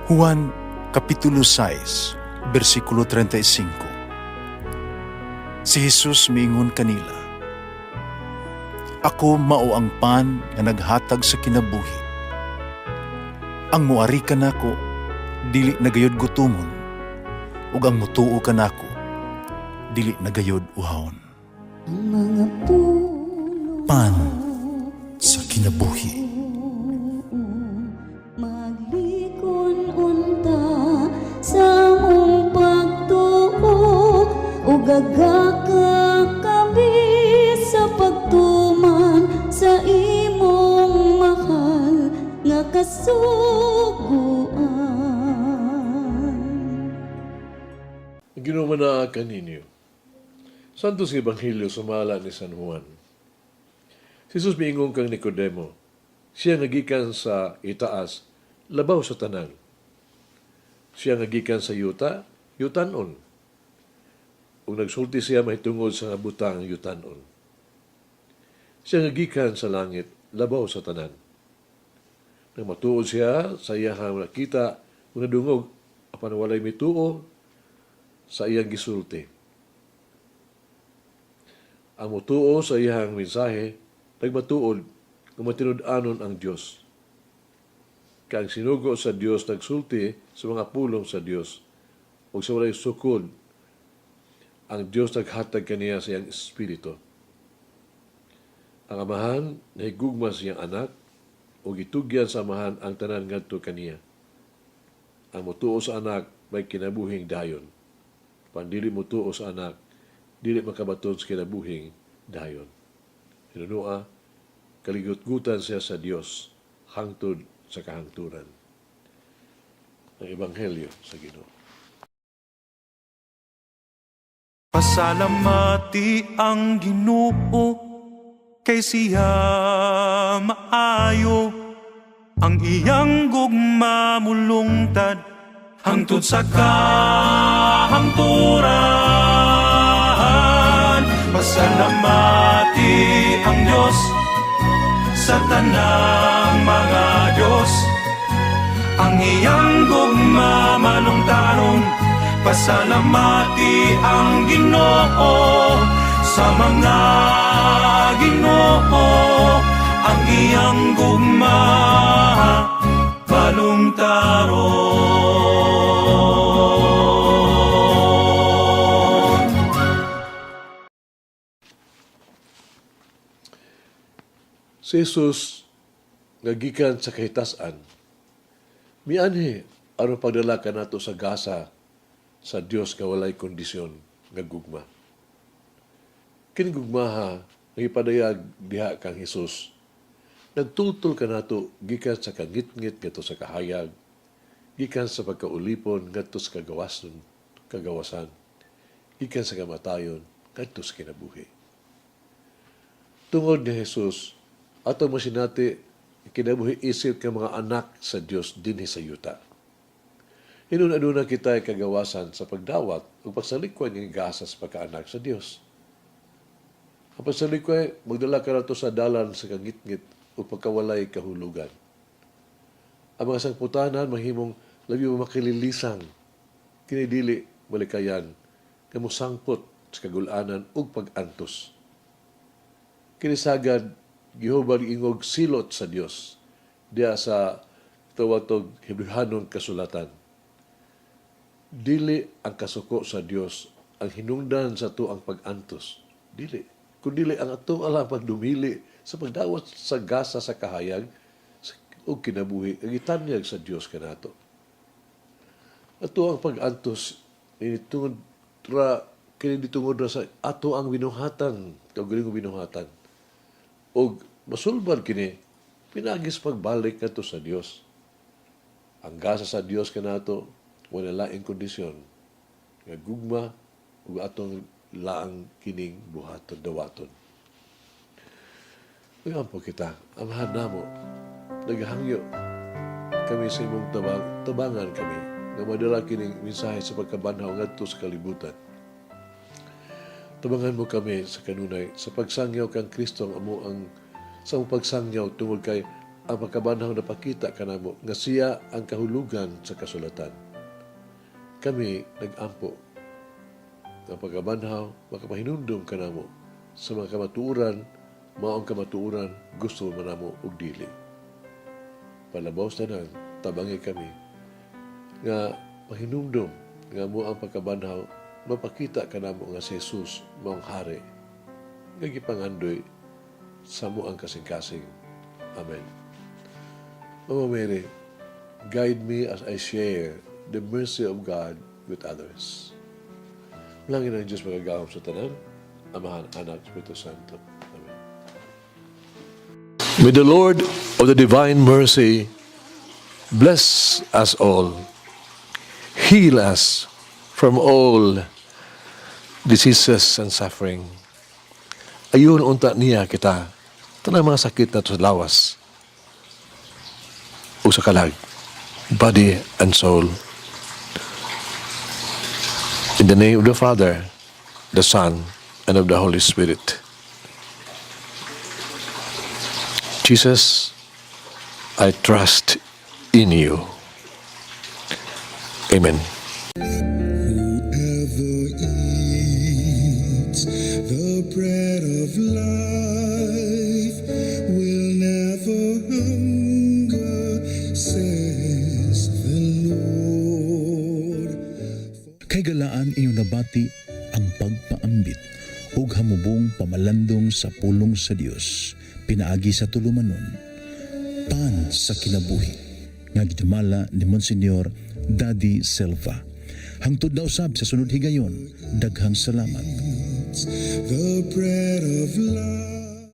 Juan Kapitulo 6, versikulo 35. Si Jesus miingon kanila, "Ako mao ang pan nga naghatag sa kinabuhi. Ang muari kanako dili nagayod gutomon, ug ang mutuo kanako dili nagayod uhawon." Ang mga puno Pan sa kinabuhi. maglikon unta sa mong pagtuo ug gagaka kami sa pagtuman sa imong mahal nga kasuguan. Ginumana kaninyo. Santos Ebanghelyo sumala ni San Juan. Si Jesus miingon kang Nicodemo, siya nagikan sa itaas, labaw sa tanan. Siya nagikan sa yuta, yutanon. Ug nagsulti siya mahitungod sa butang yutanon. Siya nagikan sa langit, labaw sa tanan. Nang matuod siya sa iyang nakita, kung nadungog, apan walay mituo sa iyang gisulti. Ang mutuo sa iyang mensahe, nagmatuod kung matinud-anon ang Diyos. Kang sinugo sa Diyos nagsulti sa mga pulong sa Diyos o sa walay sukod, ang Diyos naghatag kaniya sa iyang espiritu. Ang amahan nahigugma sa iyang anak o gitugyan sa amahan ang tanan ngadto kaniya. Ang mutuo sa anak may kinabuhing dayon. Pandili mutuo sa anak, dili makabaton sa kinabuhing dayon. Hinunua, kaligutgutan siya sa Dios hangtod sa kahangturan. Ang Ebanghelyo sa Ginoo. Pasalamati ang Ginoo kay siya maayo, ang iyang gugma mulungtad hangtod sa kahangturan. Pasalamati ang Diyos sa tanang mga Diyos, ang iyang gugma malungtaron. Pasalamati ang Ginoo sa mga Ginoo, ang iyang gugma malungtaron. Si Jesus nagikan sa kahitasan, mianhi aron pagdala ka nato sa gasa sa Dios nga walay kondisyon nga gugma. Kini gugmaha nga ipadayag diha kang Jesus, nagtutol ka nato gikan sa kangit-ngit ngadto sa kahayag, gikan sa pagkaulipon ngadto sa kagawasan, gikan sa kamatayon ngadto sa kinabuhi. Tungod ni Jesus, ato masinati kinabuhi isip ka mga anak sa Dios dinhi sa yuta. Hinuna-aduna kita ay kagawasan sa pagdawat o pagsalikwan ng gasa sa pagkaanak sa Dios. Ang pagsalikwan, magdala ka na to sa dalan sa kangit-ngit o pagkawalay kahulugan. Ang mga sangputanan mahimong labi mo makililisang, kinidili malikayan, kamusangpot sa kagulanan o pag-antos. Kinisagad, gihubag ingog silot sa Dios diya sa tawatog Hebrehanong kasulatan. Dili ang kasuko sa Dios ang hinungdan sa tuang pag-antos. Dili. Kundili ang atong alang pagdumili sa pagdawat sa gasa sa kahayag o kinabuhi ang itanyag sa Dios kanato. Ato ang pag-antos kini tungod ra sa ato ang binuhatan, kaugaling binuhatan. O masulbad kini, pinagis pagbalik nato sa Dios. Ang gasa sa Dios kanato, wala laing kondisyon. Nga gugma, ug atong laang kining buhaton dawaton. Ngayon po kita, amahan namo, naghangyo kami sa imong tabangan kami, nga madala kining mensahe sa pagkabanhaw ngadto sa kalibutan. Tabangan mo kami sa kanunay, sa pagsangyaw kang Kristo ang amo ang sa pagsangyaw tungod kay ang pagkabanhaw na pakita kanamo nga siya ang kahulugan sa kasulatan. Kami nag-ampo ang pagkabanhaw makapahinumdum kanamo sa mga kamatuuran, maong kamatuuran gusto manamo og dili. Palabaw sa tanan, tabangi kami nga mahinumdum nga mo ang pagkabanhaw mapakita kanamo nga si Jesus maong hari nga gipangandoy sa mo ang kasing-kasing. Amen. Mama Mary, guide me as I share the mercy of God with others. Langin ang Diyos magagawam sa tanan, Amahan, Anak, Espiritu Santo. Amen. May the Lord of the divine mercy bless us all, heal us from all diseases and suffering. Ayun unta niya kita, tanang mga sakit na sa lawas, o sa kalag, body and soul. In the name of the Father, the Son, and of the Holy Spirit. Jesus, I trust in you. Amen. Whoever eats the bread of life will never hunger, says the Lord. Kay galaan inyong nabati ang pagpaambit ug hamubong pamalandong sa pulong sa Dios pinaagi sa tulumanon pan sa kinabuhi nga gidumala ni Monsignor Daddy Silva. Hangtod na usab sa sunod higayon, daghang salamat. The bread of life.